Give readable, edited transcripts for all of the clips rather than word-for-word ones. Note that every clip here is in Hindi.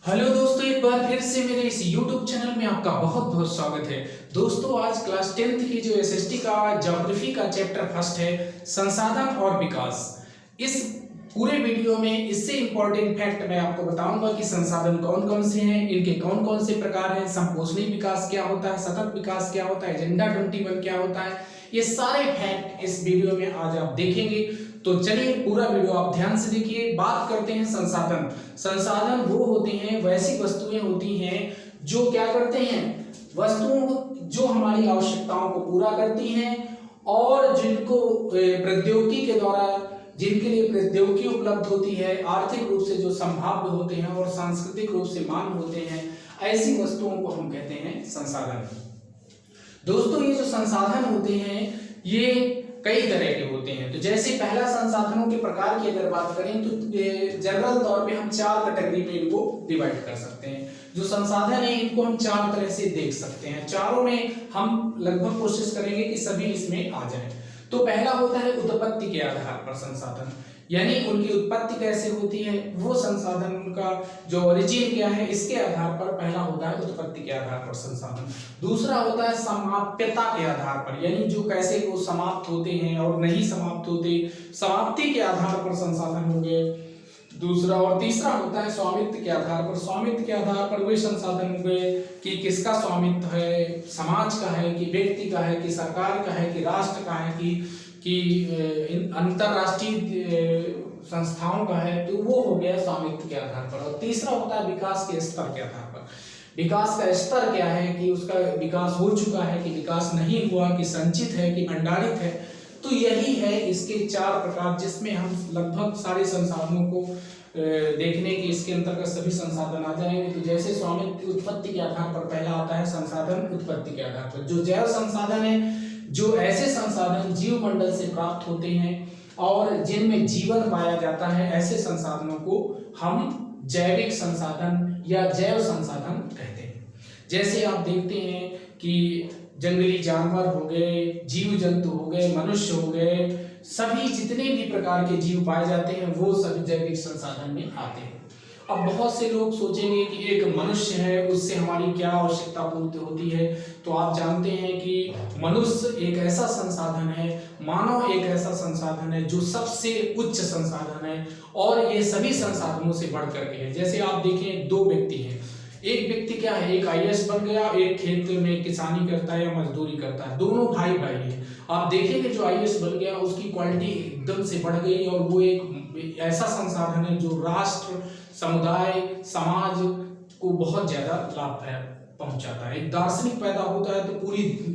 हेलो दोस्तों, एक बार फिर से मेरे इस YouTube चैनल में आपका बहुत बहुत स्वागत है। दोस्तों, आज क्लास 10th की जो एसएसटी का ज्योग्राफी का चैप्टर फर्स्ट है, संसाधन और विकास। इस पूरे वीडियो में इससे इंपॉर्टेंट फैक्ट मैं आपको बताऊंगा कि संसाधन कौन कौन से हैं, इनके कौन कौन से प्रकार हैं, संपोषणी विकास क्या होता है, सतत विकास क्या होता है, एजेंडा 21 क्या होता है। ये सारे फैक्ट इस वीडियो में आज आप देखेंगे। तो चलिए पूरा वीडियो आप ध्यान से देखिए। बात करते हैं संसाधन। संसाधन वो होते हैं, वैसी वस्तुएं होती हैं जो क्या करते हैं, वस्तुओं जो हमारी आवश्यकताओं को पूरा करती हैं और जिनको प्रौद्योगिकी के द्वारा, जिनके लिए प्रौद्योगिकी उपलब्ध होती है, आर्थिक रूप से जो संभाव्य होते हैं और सांस्कृतिक रूप से मान्य होते हैं, ऐसी वस्तुओं को हम कहते हैं संसाधन। दोस्तों, ये जो संसाधन होते हैं ये कई तरह के होते हैं। तो जैसे पहला, संसाधनों के प्रकार की अगर बात करें तो जनरल तौर पे हम 4 कैटेगरी में इनको डिवाइड कर सकते हैं। जो संसाधन है इनको हम 4 तरह से देख सकते हैं। चारों में हम लगभग कोशिश करेंगे कि सभी इसमें आ जाए। तो पहला होता है उत्पत्ति के आधार पर संसाधन, यानी उनकी उत्पत्ति कैसे होती है, वो संसाधन का जो ओरिजिन क्या है, इसके आधार पर पहला होता है उत्पत्ति के आधार पर संसाधन। दूसरा होता है समाप्यता के आधार पर, यानी जो कैसे वो समाप्त होते हैं और नहीं समाप्त होते, समाप्ति के आधार पर संसाधन हो गए। दूसरा और तीसरा होता है स्वामित्व के आधार पर। स्वामित्व के आधार पर वे संसाधन हो गए कि किसका स्वामित्व है, समाज का है कि व्यक्ति का है कि सरकार का है कि राष्ट्र का है कि अंतरराष्ट्रीय संस्थाओं का है, तो वो हो गया स्वामित्व के आधार पर। और तीसरा होता है विकास के स्तर के आधार पर। विकास का स्तर क्या है कि उसका विकास हो चुका है कि विकास नहीं हुआ, कि संचित है कि भंडारित है। तो यही है इसके 4 प्रकार, जिसमें हम लगभग सारे संसाधनों को देखने की इसके अंतर्गत सभी संसाधन आ जाएंगे। तो जैसे स्वामित्व उत्पत्ति के आधार पर पहला आता है संसाधन उत्पत्ति के आधार पर। जो जैव संसाधन है, जो ऐसे संसाधन जीव मंडल से प्राप्त होते हैं और जिनमें जीवन पाया जाता है, ऐसे संसाधनों को हम जैविक संसाधन या जैव संसाधन कहते हैं। जैसे आप देखते हैं कि जंगली जानवर हो गए, जीव जंतु हो गए, मनुष्य हो गए, सभी जितने भी प्रकार के जीव पाए जाते हैं वो सभी जैविक संसाधन में आते हैं। अब बहुत से लोग सोचेंगे कि एक मनुष्य है, उससे हमारी क्या आवश्यकता पूर्ति होती है। तो आप जानते हैं कि मनुष्य एक ऐसा संसाधन है, मानव एक ऐसा संसाधन है जो सबसे उच्च संसाधन है और ये सभी संसाधनों से बढ़ करके है। जैसे आप देखें, 2 व्यक्ति हैं, एक व्यक्ति क्या है, एक आईएएस बन गया, एक खेत में किसानी करता है या मजदूरी करता है, दोनों भाई भाई हैं। आप देखेंगे जो आईएएस बन गया उसकी क्वालिटी एकदम से बढ़ गई और वो एक ऐसा संसाधन है जो राष्ट्र, समुदाय, समाज को बहुत ज्यादा लाभ पहुंचाता है। एक दार्शनिक पैदा होता है तो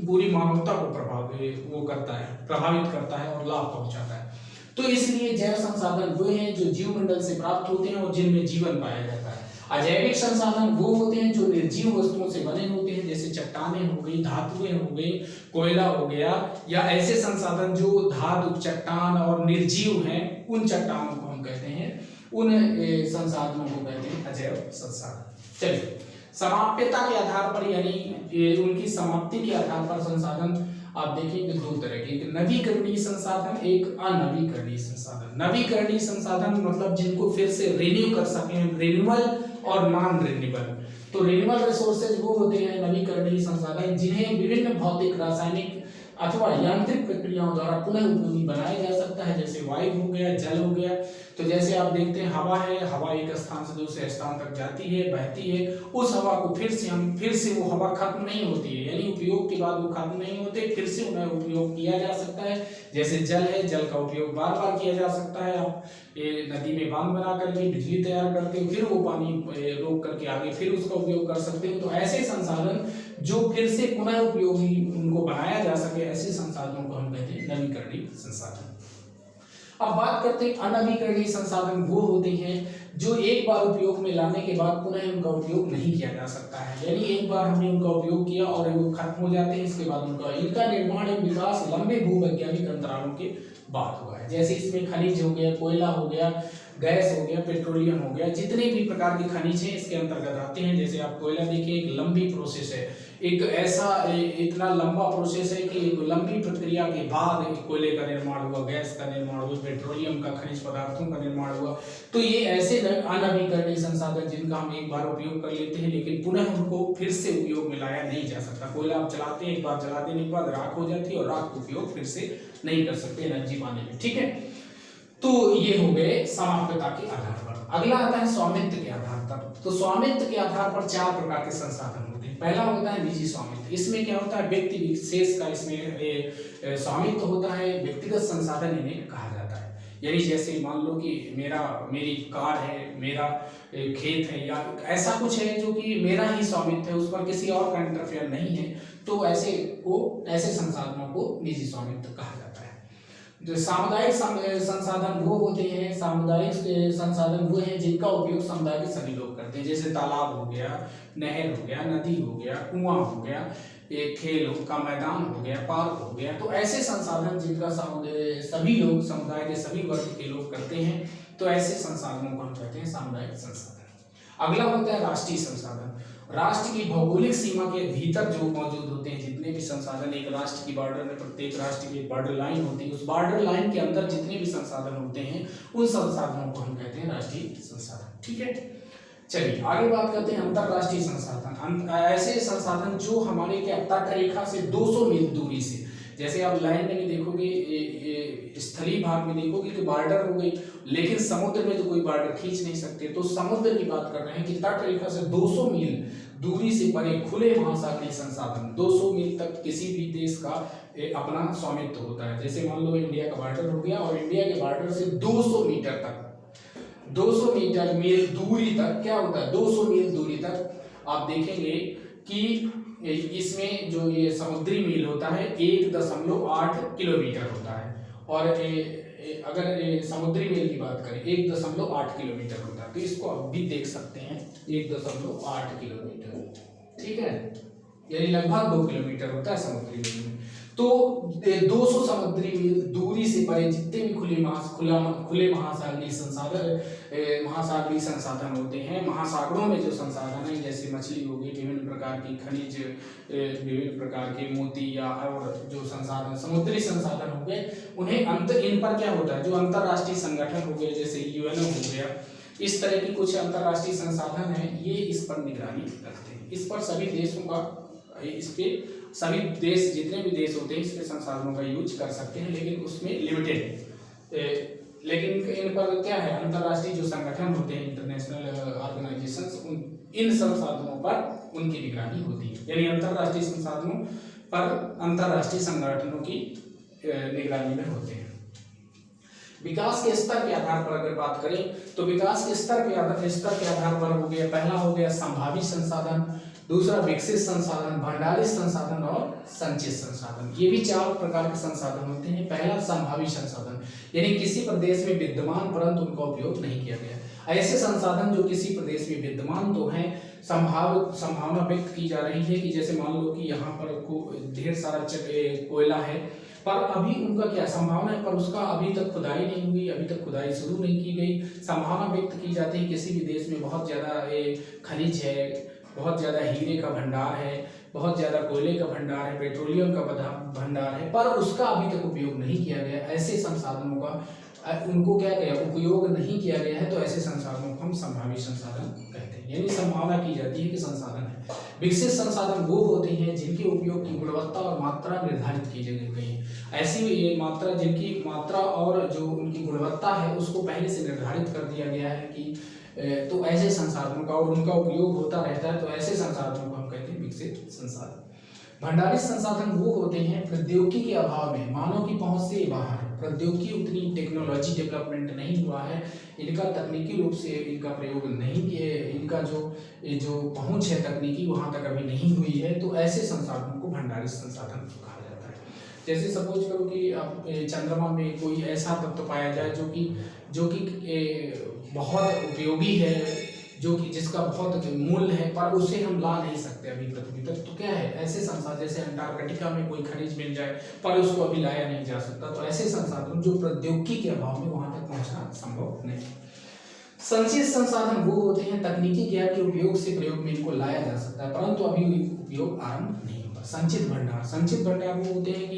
पूरी मानवता को प्रभावित करता है और लाभ पहुंचाता है। तो इसलिए जैव संसाधन वो हैं जो जीव मंडल से प्राप्त होते हैं और जिनमें जीवन पाया जाता है। अजैविक संसाधन वो होते हैं जो निर्जीव वस्तुओं से बने होते हैं, जैसे चट्टानें हो गई, धातुएं हो गई, कोयला हो गया, या ऐसे संसाधन जो धातु, चट्टान और निर्जीव हैं, उन चट्टानों को हम कहते हैं, उन संसाधनों को कहते हैं अजैव संसाधन। चलिए, समाप्यता के आधार पर, यानी उनकी समाप्ति के आधार पर संसाधन आप देखेंगे 2 तरह के, एक नवीकरणीय संसाधन, एक अनवीकरणीय संसाधन। नवीकरणीय संसाधन मतलब जिनको फिर से रिन्यू कर सकें, रिन्यूअल और नॉन रिन्यूएबल। तो रिन्यूएबल रिसोर्सेज वो होते हैं नवीकरणीय संसाधन जिन्हें विभिन्न भौतिक, रासायनिक अथवा यांत्रिक प्रक्रियाओं द्वारा पुनः उपयोगी बनाया जा सकता है, जैसे वायु हो गया, जल हो गया। तो जैसे आप देखते हैं हवा है, हवा एक स्थान से दूसरे स्थान तक जाती है, बहती है, उस हवा को फिर से वो हवा खत्म नहीं होती है, यानी उपयोग के बाद वो खत्म नहीं होते, फिर से उन्हें उपयोग किया जा सकता है। जैसे जल है, जल का उपयोग बार बार किया जा सकता है। आप ये नदी में बांध बना करके बिजली तैयार करते हो, फिर वो पानी रोक करके आगे फिर उसका उपयोग कर सकते हो। तो ऐसे संसाधन जो फिर से पुनः उपयोगी उनको बनाया जा सके, ऐसे संसाधनों को हम कहते हैं नवीकरणीय संसाधन। अब बात करते हैं अनवीकरणीय संसाधन। वो होते हैं जो एक बार उपयोग में लाने के बाद पुनः उनका उपयोग नहीं किया जा सकता है, यानी एक बार हमने उनका उपयोग किया और वो खत्म हो जाते हैं, इसके बाद इनका निर्माण एवं विकास लंबे भूवैज्ञानिक अंतरालों के बाद हुआ है। जैसे इसमें खनिज हो गया, कोयला हो गया, गैस हो गया, पेट्रोलियम हो गया, जितने भी प्रकार के खनिज हैं इसके अंतर्गत आते हैं। जैसे आप कोयला देखिए, एक लंबी प्रोसेस है, एक ऐसा इतना लंबा प्रोसेस है कि एक लंबी प्रक्रिया के बाद कोयले का निर्माण हुआ, गैस का निर्माण हुआ, पेट्रोलियम का, खनिज पदार्थों का निर्माण हुआ। तो ये ऐसे अनवीकरणीय संसाधन जिनका हम एक बार उपयोग कर लेते हैं लेकिन पुनः उनको फिर से उपयोग में लाया नहीं जा सकता। कोयला आप चलाते हैं, एक बार जला देने के बाद राख हो जाती है और राख का उपयोग फिर से नहीं कर सकते एनर्जी पाने में, ठीक है। तो ये हो गए समाप्यता के आधार पर। अगला आता है स्वामित्व के आधार पर। तो स्वामित्व के आधार पर 4 प्रकार के संसाधन होते हैं। पहला होता है निजी स्वामित्व। इसमें क्या होता है, व्यक्ति विशेष का इसमें स्वामित्व होता है, व्यक्तिगत संसाधन इन्हें कहा जाता है। यानी जैसे मान लो कि मेरी कार है, मेरा खेत है, या ऐसा कुछ है जो कि मेरा ही स्वामित्व है, उस पर किसी और का इंटरफेयर नहीं है, तो ऐसे संसाधनों को निजी स्वामित्व कहा जाता है। जो सामुदायिक संसाधन वो होते हैं, सामुदायिक संसाधन वो हैं जिनका उपयोग समुदाय के सभी लोग करते हैं। जैसे तालाब हो गया, नहर हो गया, नदी हो गया, कुआं हो गया, एक खेल का मैदान हो गया, पार्क हो गया। तो ऐसे संसाधन जिनका सभी लोग, समुदाय के सभी वर्ग के लोग करते हैं, तो ऐसे संसाधनों को हम कहते हैं सामुदायिक संसाधन। अगला होता है राष्ट्रीय संसाधन। राष्ट्र की भौगोलिक सीमा के भीतर जो मौजूद होते हैं जितने भी संसाधन, एक राष्ट्र की बॉर्डर में, प्रत्येक राष्ट्र की बॉर्डर लाइन होती है, उस बॉर्डर लाइन के अंदर जितने भी संसाधन होते हैं उन संसाधनों को हम कहते हैं राष्ट्रीय संसाधन, ठीक है। चलिए आगे बात करते हैं अंतरराष्ट्रीय संसाधन। ऐसे संसाधन जो हमारे क्या तट रेखा से 200 मील दूरी से, जैसे आप लैंड में देखोगे, स्थलीय भाग में देखोगे कि बॉर्डर हो गई, लेकिन समुद्र में तो कोई बॉर्डर खींच नहीं सकते। तो समुद्र की बात कर रहे हैं कि तट रेखा से 200 मील दूरी से परे खुले महासागरीय संसाधन, 200 मील तक किसी भी देश का अपना स्वामित्व होता है। जैसे मान लो इंडिया का बॉर्डर हो गया और इंडिया के बॉर्डर से 200 मीटर तक, 200 मील दूरी तक क्या होता है, 200 मील दूरी तक आप देखेंगे कि इसमें जो ये समुद्री मील होता है 1.8 किलोमीटर होता है, और अगर समुद्री मील की बात करें 1.8 किलोमीटर होता है। तो इसको आप भी देख सकते हैं 1.8 किलोमीटर, ठीक है, यानी लगभग 2 किलोमीटर होता है समुद्री मील में। तो 200 समुद्री मील दूरी से परे जितने भी खुले महासागरीय संसाधन होते हैं, महासागरों में जो संसाधन है, जैसे मछली हो गई, विभिन्न प्रकार की खनिज, विभिन्न प्रकार के मोती, या और जो संसाधन समुद्री संसाधन हो गए, उन्हें इन पर क्या होता है, जो अंतरराष्ट्रीय संगठन हो गए, जैसे यूएनओ हो गया, इस तरह की कुछ अंतरराष्ट्रीय संसाधन है, ये इस पर निगरानी रखते हैं। इस पर सभी देशों का, इस पे सभी देश, जितने भी देश होते हैं इसके संसाधनों का यूज कर सकते हैं, लेकिन उसमें लिमिटेड है। लेकिन इन पर क्या है, अंतरराष्ट्रीय जो संगठन होते हैं, इंटरनेशनल ऑर्गेनाइजेशंस, इन संसाधनों पर उनकी निगरानी होती है। यानी अंतरराष्ट्रीय संसाधनों पर अंतरराष्ट्रीय संगठनों की निगरानी में होते हैं। विकास के स्तर के आधार पर अगर बात करें तो विकास के स्तर के आधार पर हो गया, पहला हो गया संभावित संसाधन, दूसरा विकसित संसाधन, भंडारित संसाधन और संचित संसाधन। ये भी 4 प्रकार के संसाधन होते हैं। पहला संभावित संसाधन, यानी किसी प्रदेश में विद्यमान परंतु उनका उपयोग नहीं किया गया। ऐसे संसाधन जो किसी प्रदेश में विद्यमान तो हैं, संभावना व्यक्त की जा रही है कि जैसे मान लो कि यहाँ पर ढेर सारा कोयला है, पर अभी उनका क्या संभावना है, पर उसका अभी तक खुदाई नहीं हुई, अभी तक खुदाई शुरू नहीं की गई। संभावना व्यक्त की जाती है किसी भी देश में बहुत ज़्यादा खनिज है, बहुत ज़्यादा हीरे का भंडार है, बहुत ज़्यादा कोयले का भंडार है, पेट्रोलियम का भंडार है, पर उसका अभी तक उपयोग नहीं किया गया। ऐसे संसाधनों का उनको क्या किया, उपयोग नहीं किया गया है, तो ऐसे संसाधनों को हम संभावित संसाधन कहते हैं। यानी संभावना की जाती है कि संसाधन है। विकसित संसाधन वो होते हैं जिनके उपयोग की गुणवत्ता और मात्रा निर्धारित की गई है। ऐसी ये मात्रा, जिनकी मात्रा और जो उनकी गुणवत्ता है उसको पहले से निर्धारित कर दिया गया है कि तो ऐसे संसाधनों का और उनका उपयोग होता रहता है, तो ऐसे संसाधनों को हम कहते हैं विकसित संसाधन। भंडारित संसाधन वो होते हैं प्रौद्योगिकी के अभाव में, मानव की पहुंच से बाहर, प्रौद्योगिकी उतनी टेक्नोलॉजी डेवलपमेंट नहीं हुआ है, इनका तकनीकी रूप से इनका प्रयोग नहीं किए, इनका जो पहुंच है तकनीकी वहां तक अभी नहीं हुई है, तो ऐसे संसाधनों को भंडारित संसाधन कहा जाता है। जैसे सपोज करो कि अब चंद्रमा में कोई ऐसा तत्व पाया जाए जो कि बहुत उपयोगी है, जो कि जिसका बहुत मूल्य है, पर उसे हम ला नहीं सकते अभी पृथ्वी तक, तो क्या है, ऐसे संसाधन, जैसे अंटार्कटिका में कोई खनिज मिल जाए पर उसको अभी लाया नहीं जा सकता, तो ऐसे संसाधन जो प्रौद्योगिकी के अभाव में वहां तक पहुंचना संभव नहीं। संचित संसाधन वो होते हैं तकनीकी ज्ञान के उपयोग से प्रयोग में इनको लाया जा सकता है, परंतु अभी उपयोग आरंभ नहीं हुआ। संचित भंडार वो होते हैं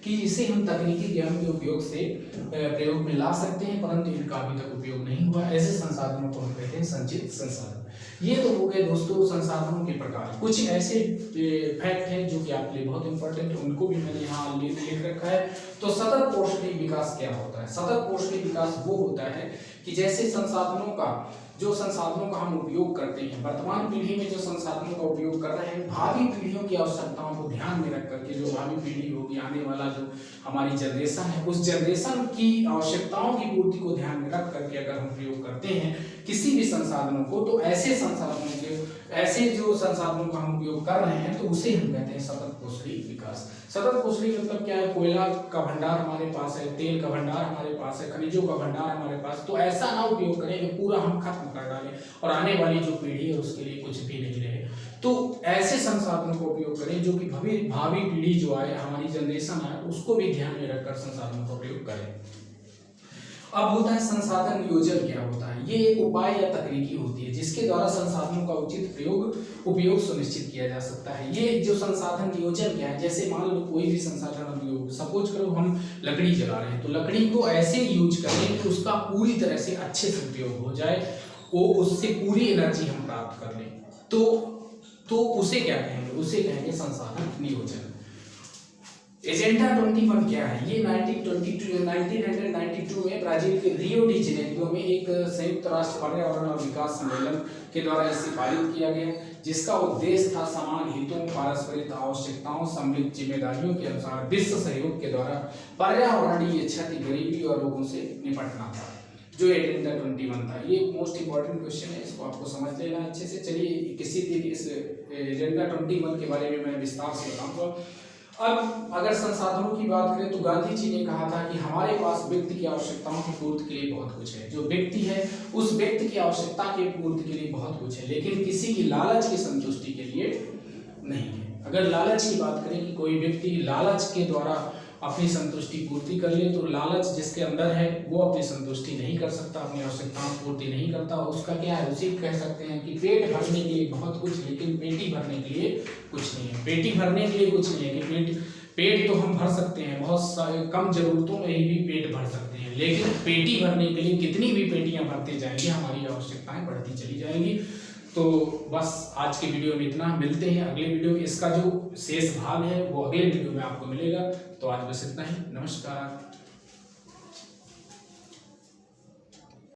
कि इसे हम तकनीकी ज्ञान के उपयोग से प्रयोग में ला सकते हैं, परंतु इनका अभी तक उपयोग नहीं हुआ। ऐसे संसाधनों को हम कहते हैं संचित संसाधन। ये तो हो गए दोस्तों संसाधनों के प्रकार। कुछ ऐसे फैक्ट हैं जो कि आपके लिए बहुत इंपॉर्टेंट है, उनको भी मैंने यहाँ लिख रखा है। तो सतत पोषणीय विकास क्या होता है? सतत पोषणीय विकास वो होता है कि जैसे संसाधनों का हम उपयोग करते हैं, वर्तमान पीढ़ी में जो संसाधनों का उपयोग कर रहे हैं, भावी पीढ़ियों की आवश्यकताओं को ध्यान में रख करके, जो भावी पीढ़ी होगी, आने वाला जो हमारी जनरेशन है, उस जनरेशन की आवश्यकताओं की पूर्ति को ध्यान में रख करके अगर हम प्रयोग करते हैं किसी भी संसाधनों को, तो ऐसे जो संसाधनों का हम उपयोग कर रहे हैं तो उसे हम कहते हैं सतत पोषणीय विकास। सतत पोषणीय मतलब क्या है? कोयला का भंडार हमारे पास है, तेल का भंडार हमारे पास है, खनिजों का भंडार हमारे पास, तो ऐसा ना उपयोग करें कि पूरा हम खत्म कर डालें और आने वाली जो पीढ़ी है उसके लिए कुछ भी नहीं रहे। तो ऐसे संसाधनों का उपयोग करें जो कि भावी पीढ़ी जो आए, हमारी जनरेशन आए, उसको भी ध्यान में रखकर संसाधनों का प्रयोग करें। अब होता है संसाधन नियोजन। क्या होता है? ये एक उपाय या तकनीकी होती है जिसके द्वारा संसाधनों का उचित उपयोग सुनिश्चित किया जा सकता है। ये जो संसाधन नियोजन क्या है, जैसे मान लो कोई भी संसाधन उपयोग, सपोज करो हम लकड़ी जला रहे हैं, तो लकड़ी को ऐसे यूज करें कि उसका पूरी तरह से अच्छे से उपयोग हो जाए, वो उससे पूरी एनर्जी हम प्राप्त कर लें, तो उसे क्या कहेंगे? उसे कहेंगे संसाधन नियोजन। एजेंडा 21 क्या है? ये 1992 में ब्राजील के रियो डी जेनेरियो में एक संयुक्त राष्ट्र पर्यावरण और विकास सम्मेलन के द्वारा इसे पारित किया गया, जिसका उद्देश्य था समान हितों, पारस्परिक आवश्यकताओं, सम्मिलित जिम्मेदारियों के अनुसार विश्व सहयोग के द्वारा पर्यावरणीय क्षति, गरीबी और रोगों से निपटना था, जो एजेंडा 21 था। ये मोस्ट इंपॉर्टेंट क्वेश्चन है, इसको आपको समझ लेना अच्छे से। चलिए किसी दिन इस एजेंडा 21 के बारे में मैं विस्तार से बताऊंगा। अब अगर संसाधनों की बात करें तो गांधी जी ने कहा था कि हमारे पास व्यक्ति की आवश्यकताओं की पूर्ति के लिए बहुत कुछ है। जो व्यक्ति है उस व्यक्ति की आवश्यकता की पूर्ति के लिए बहुत कुछ है, लेकिन किसी की लालच की संतुष्टि के लिए नहीं है। अगर लालच की बात करें कि कोई व्यक्ति लालच के द्वारा अपनी संतुष्टि पूर्ति कर ले, तो लालच जिसके अंदर है वो अपनी संतुष्टि नहीं कर सकता, अपनी आवश्यकताओं की पूर्ति नहीं करता। उसका क्या है? उसी कह सकते हैं कि पेट भरने के लिए बहुत कुछ, लेकिन पेटी भरने के लिए कुछ नहीं है। पेटी भरने के लिए कुछ नहीं है कि पेट तो हम भर सकते हैं, बहुत कम जरूरतों में ही भी पेट भर सकते हैं, लेकिन पेटी भरने के लिए कितनी भी पेटियां भरते जाएंगे, हमारी आवश्यकताएं बढ़ती चली जाएंगी। तो बस आज के वीडियो में इतना। मिलते हैं अगले वीडियो में। इसका जो शेष भाग है वो अगले वीडियो में आपको मिलेगा। तो आज बस इतना ही। नमस्कार।